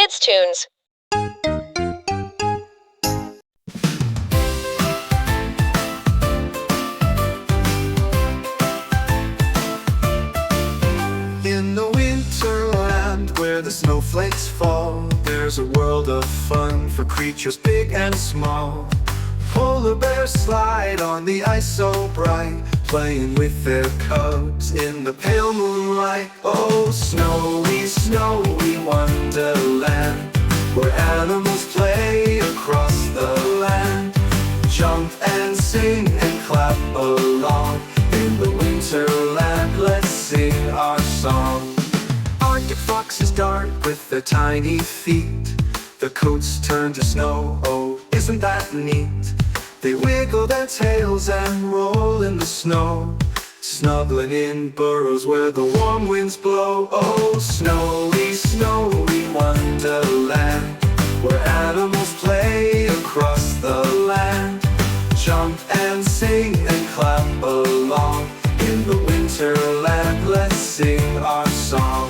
kids' tunes. In the winterland where the snowflakes fall, there's a world of fun for creatures big and small. Polar bears slide on the ice so bright, playing with their cubs in the pale moonlight. Oh, snowy, snowy wonderland, where animals play across the land. Jump and sing and clap along. In the winterland, let's sing our song. Arctic foxes dart with their tiny feet, their coats turn to snow, oh, isn't that neat? They wiggle their tails and roll in the snow, snuggling in burrows where the warm winds blow. Oh, snowy, snowy wonderland, where animals play across the land. Jump and sing and clap along. In the winterland, let's sing our song.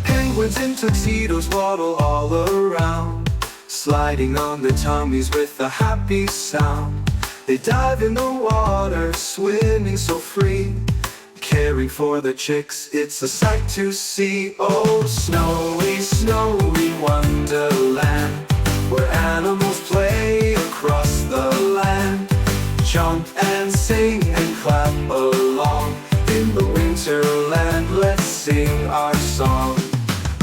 Penguins in tuxedos waddle all around, sliding on their tummies with a happy sound. They dive in the water, swimming so free, caring for their chicks, it's a sight to see. Oh, snowy, snowy wonderland, where animals play across the land. Jump and sing and clap along. In the winterland, let's sing our song.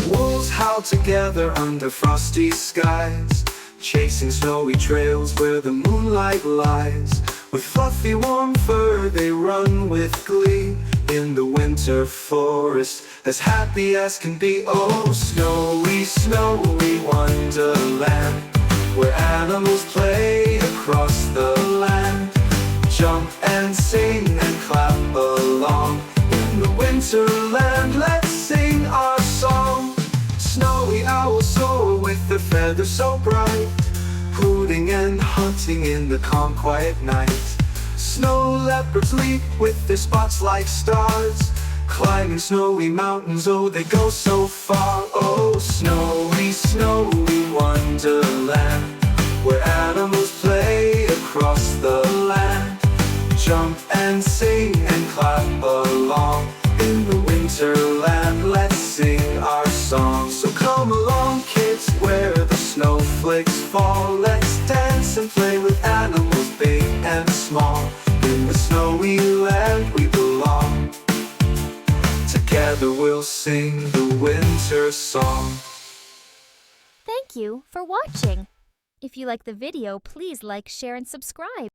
Wolves howl together under frosty skies, chasing snowy trails where the moonlight lies. With fluffy warm fur they run with glee, in the winter forest, as happy as can be. Oh, snowy, snowy wonderland, where animals play across the land. Jump and sing and clap along. In the winterland, let's sing our song. Snowy owls soar with their feathers so bright, hooting and hunting in the calm, quiet night. Snow leopards leap with their spots like stars, climbing snowy mountains, oh, they go so far. Oh, snowy, snowy wonderland, where animals play across the land. Jump and sing and clap along. In the winterland, let's sing our song. So come along, kids, where the snowflakes fall. Let's dance and play with animals big and small. In the snowy land we belong, together we'll sing the winter song. Thank you for watching. If you like the video, please like, share, and subscribe.